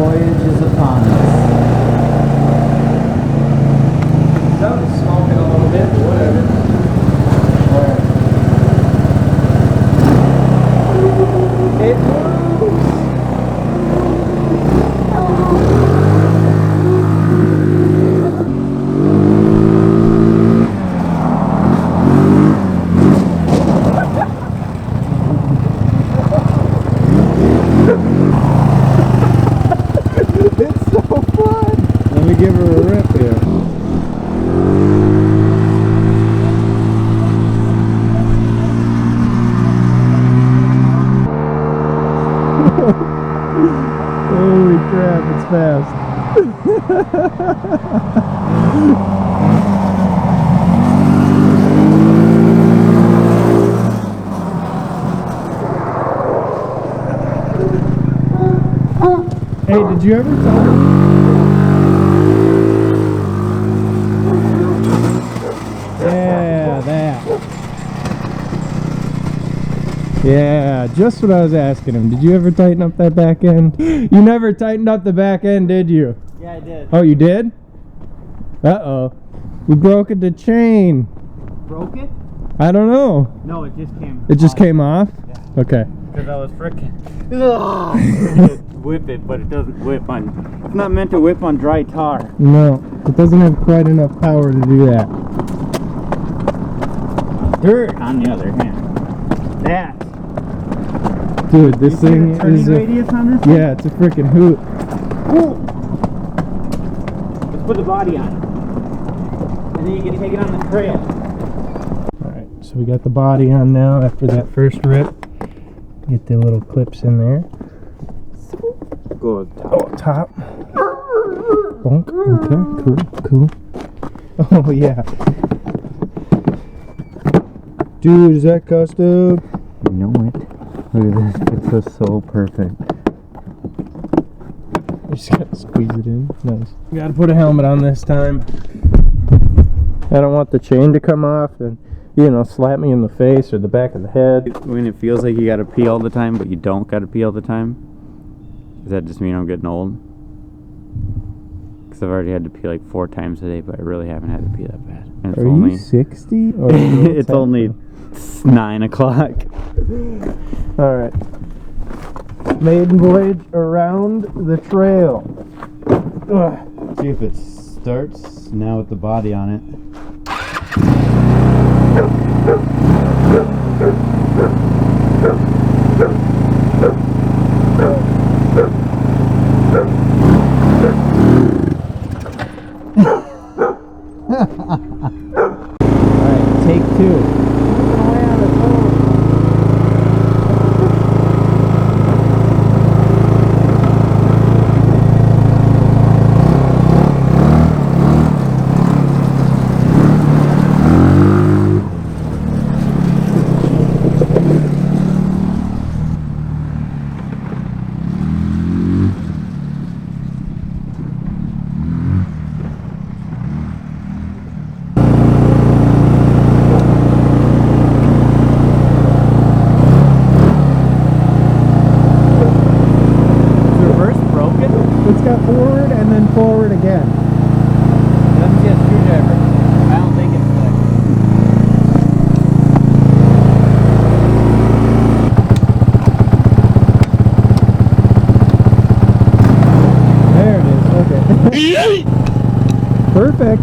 voyage is upon us. So it's smoking a little bit, but whatever. Alright. It moves! It's so fun! Let me give her a rip here. Holy crap, it's fast. Hey, did you ever tell her? Yeah, that. Yeah, just what I was asking him. Did you ever tighten up that back end? You never tightened up the back end, did you? Yeah, I did. Oh, you did? Uh-oh. We broke the chain. Broke it? I don't know. No, it just came It just off. came off? Yeah. Okay. Because I was frickin' whip it, but it doesn't whip on. It's not meant to whip on dry tar. No, it doesn't have quite enough power to do that. Dirt, on the other hand. That. Dude, this thing turning is radius on this thing? yeah, it's a freaking hoot. Ooh. Let's put the body on it. And then you can take it on the trail. Alright, so we got the body on now after that first rip. Get the little clips in there. Go Top. Bonk. Okay, cool. Oh yeah. Dude, is that custom? You know it. Look at this. It's just so perfect. You just gotta squeeze it in. Nice. You gotta put a helmet on this time. I don't want the chain to come off and, you know, slap me in the face or the back of the head. When it feels like you gotta pee all the time, but you don't gotta pee all the time, does that just mean I'm getting old? Because I've already had to pee like 4 times a day, but I really haven't had to pee that bad. And Are you 60? Or it's only 9 o'clock. Alright. Maiden voyage around the trail. Ugh. See if it starts now with the body on it. Alright, take 2. It's got forward and then forward again. Let me see a screwdriver. I don't think it's slick. There it is, okay. Perfect.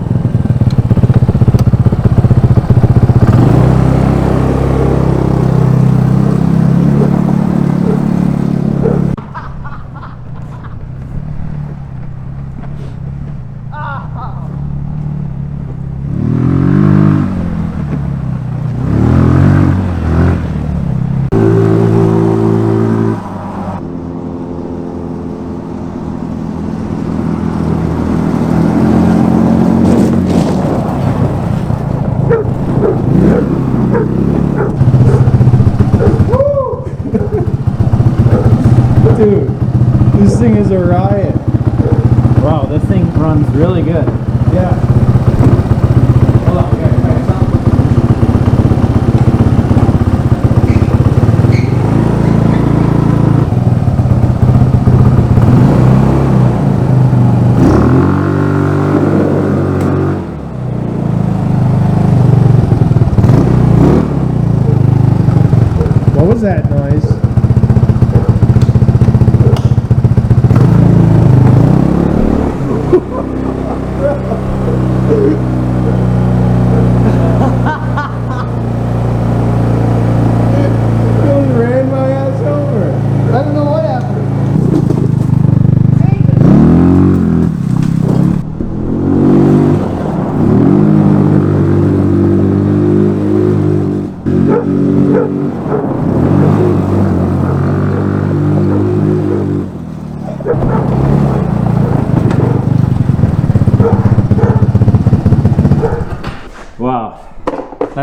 Dude, this thing is a riot. Wow, this thing runs really good. Yeah. Hold on, we gotta try something.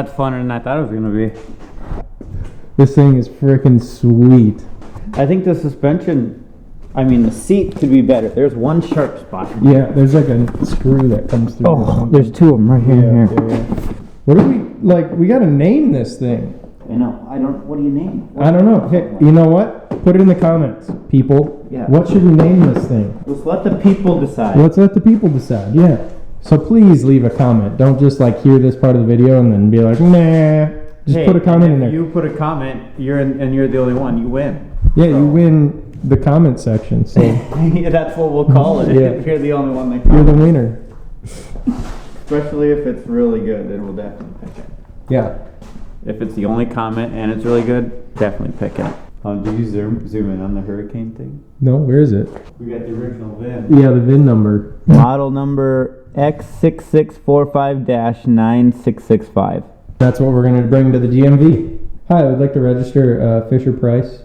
That's funner than I thought it was gonna be. This thing is freaking sweet. I think the suspension, the seat could be better. There's one sharp spot. Yeah, there's like a screw that comes through. Oh, there's two of them right here and here. Yeah. What do we gotta name this thing. I know. What do you name? I don't know. Hey, you know what? Put it in the comments, people. Yeah. What should we name this thing? Let's let the people decide. Let's let the people decide, yeah. So please leave a comment. Don't just like hear this part of the video and then be like, nah. Just put a comment in there. If you put a comment, you're the only one, you win. Yeah, you win the comment section. So yeah, that's what we'll call it. Yeah. If you're the only one that you're comments. the winner. Especially if it's really good, then we'll definitely pick it. Yeah. If it's the only comment and it's really good, definitely pick it. Did you zoom in on the hurricane thing? No, where is it? We got the original VIN. Yeah, the VIN number. Model number X6645-9665. That's what we're going to bring to the DMV. Hi, I would like to register Fisher Price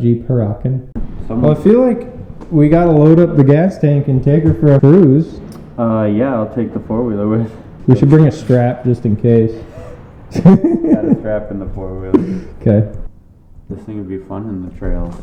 Jeep Huracan. Well, I feel like we got to load up the gas tank and take her for a cruise. Yeah, I'll take the four-wheeler with. We should bring a strap just in case. Got a strap in the four-wheeler. Okay. This thing would be fun in the trails.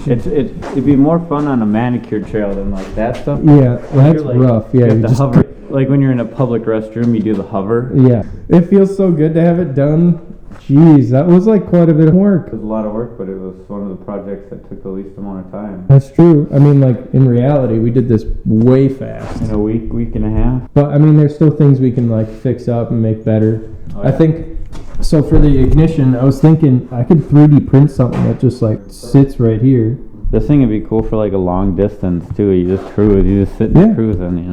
It'd be more fun on a manicured trail than like that stuff. Yeah, that's like, rough. Yeah, you have to hover. Like when you're in a public restroom, you do the hover. Yeah, it feels so good to have it done. Jeez, that was like quite a bit of work. It was a lot of work, but it was one of the projects that took the least amount of time. That's true. Like in reality, we did this way fast. In a week and a half. But there's still things we can like fix up and make better. Oh, yeah. I think. So for the ignition, I was thinking I could 3D print something that just like sits right here. This thing would be cool for like a long distance too. You just cruise, you just sit and cruising,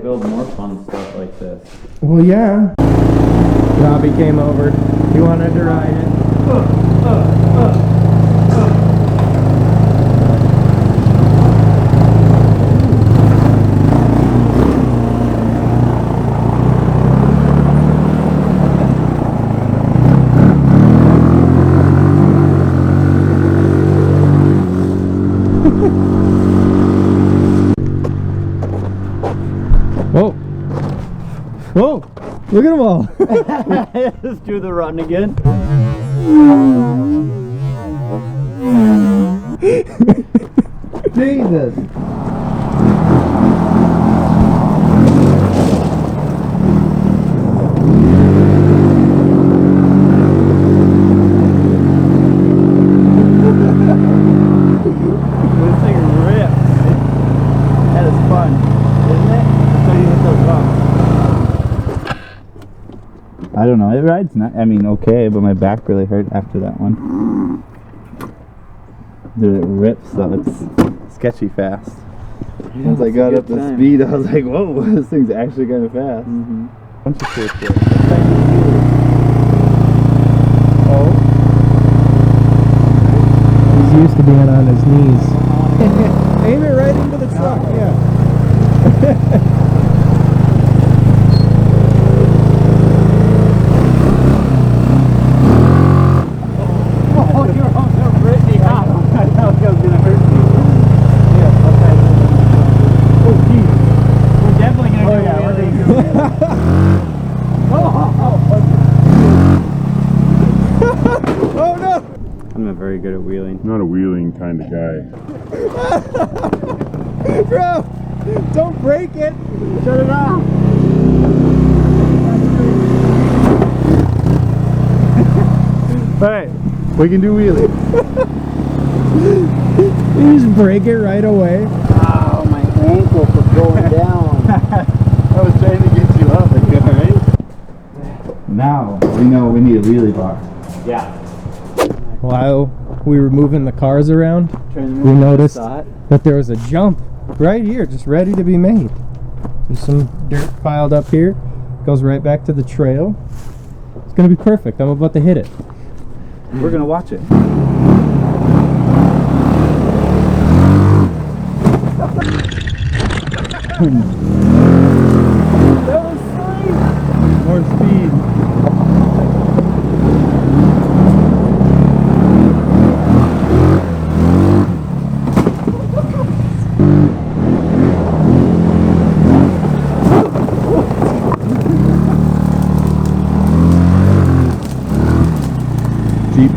Build more fun stuff like this. Well, yeah. Robbie came over. He wanted to ride it. Whoa! Whoa! Look at them all! Let's do the run again. Jesus! This thing rips. That is fun, isn't it? Until you hit those bumps. I don't know. It rides not. Okay, but my back really hurt after that one. Dude, it rips though. It's sketchy fast. Once I got up to speed, I was like, "Whoa, this thing's actually kind of fast." Bunch of cool shit. Oh. He's used to being on his knees. Aim it right into the truck, yeah. Oh, you're almost gonna rip me out. I thought it was gonna hurt me. Yeah, okay. Oh, geez. We're definitely gonna do it. Oh no! I'm not very good at wheeling. Not a wheeling kind of guy. Bro! Don't break it! Shut it off! Alright, we can do wheelies. You just break it right away. Oh, my ankle for going down. I was trying to get you up, right? Now we know we need a wheelie bar. Yeah. While we were moving the cars around, we noticed that there was a jump right here, just ready to be made. There's some dirt piled up here. Goes right back to the trail. It's gonna be perfect. I'm about to hit it. We're gonna watch it. That was sweet! More speed.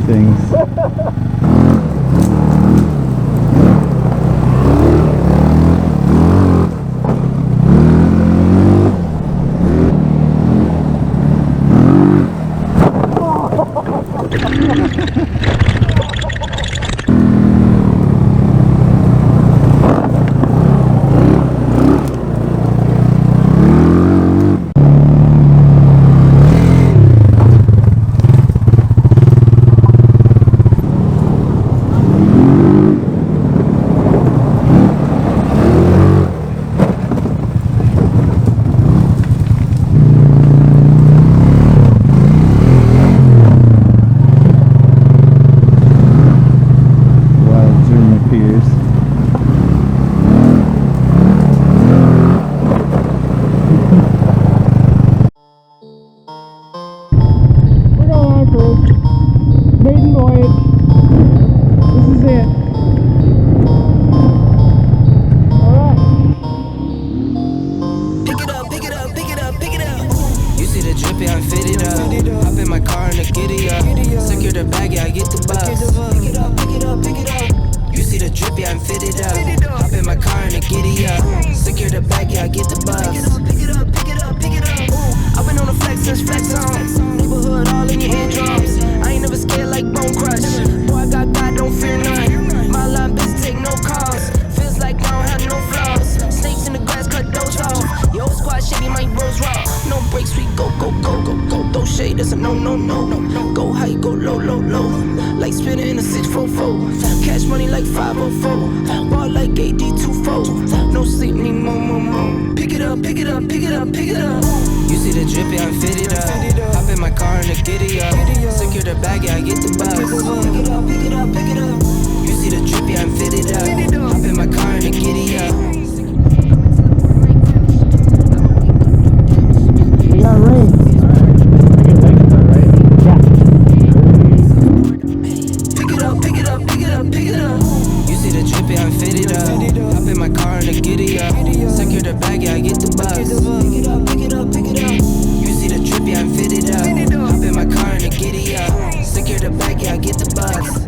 things. Maiden voyage. This is it. Alright. Pick it up, pick it up, pick it up, pick it up. You see the drippy, I'm fitted up. Hop in my car and the giddy up. Secure the bag, yeah, I get the bus. Pick it up, pick it up, pick it up. You see the drippy, I'm fitted up. Hop in my car and the giddy up. Secure the bag, yeah, I get the bus. Pick it up, pick it up, pick it up, pick it up. I've been on the flex since flex on. Neighborhood all in your eardrums. I ain't never scared like Bone Crush. Boy, I got God, don't fear none. My line bitch take no calls. Feels like I don't have no flaws. Snakes in the grass, cut those off. Yo, squad shitty, my bros raw. No breaks, we go, go, go, go, go. Throw shade, that's a no, no, no, no. Go high, go low, low, low. Like spinning in a 644. Cash money like 504. Ball like AD24. No sleep, need more, more, more. Pick it up, pick it up, pick it up, pick it up. You see the drippy, I'm fitted up. Hop in my car and the giddy up. Secure the bag, yeah, I get the bus. Pick it up, pick it up, pick it up. You see the drippy, I'm fitted up. Hop in my car and the giddy up. We got rain. Pick it up, pick it up, pick it up, pick it up. You see the drippy, I'm fitted up. Hop in my car and the giddy up. Secure the bag, yeah, I get the bus. Pick it up, pick it up, pick it up. You see the drippy, I'm fitted up. Hop in my car and the giddy up. Secure the bag, yeah, I get the bus.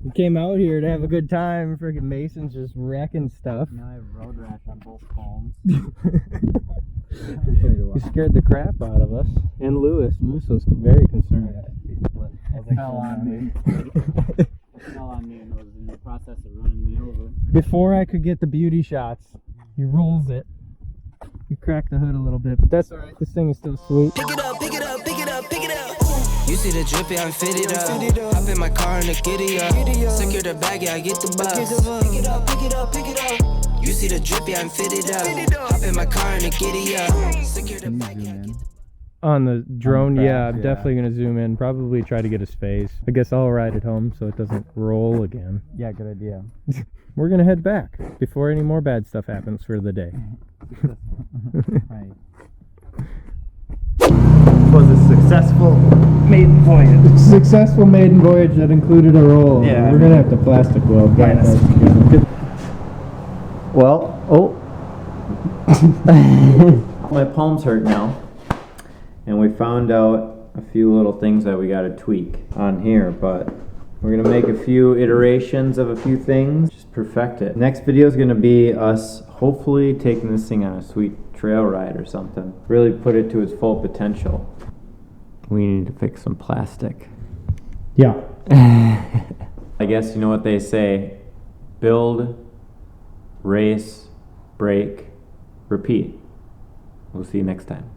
We came out here to have a good time. Freaking Mason's just wrecking stuff. Now I have road rash on both palms. You scared the crap out of us. And Lewis. Lewis was very concerned. It fell on me. It fell on me and was in the process of running me over. Before I could get the beauty shots, he rolls it. You cracked the hood a little bit, but that's alright. This thing is still sweet. Pick it up, pick it up, pick it up, pick it up. You see the drippy, I'm fitted up. Hop in my car and the giddy up. Secure the bag, yeah, I get the bus. Pick it up, pick it up, pick it up. You see the drippy, I'm fitted up. Hop in my car and the giddy up. Secure the bag, yeah, I get the bus. On the drone, back, yeah, I'm yeah. definitely going to zoom in. Probably try to get his face. I guess I'll ride it home so it doesn't roll again. Yeah, good idea. We're going to head back before any more bad stuff happens for the day. Right. It was a successful maiden voyage. Successful maiden voyage that included a roll. Yeah, We're going to have to plastic weld that. Well, my palms hurt now. And we found out a few little things that we got to tweak on here, but we're going to make a few iterations of a few things, just perfect it. Next video is going to be us hopefully taking this thing on a sweet trail ride or something. Really put it to its full potential. We need to fix some plastic. Yeah. I guess you know what they say, build race, brake, repeat. We'll see you next time.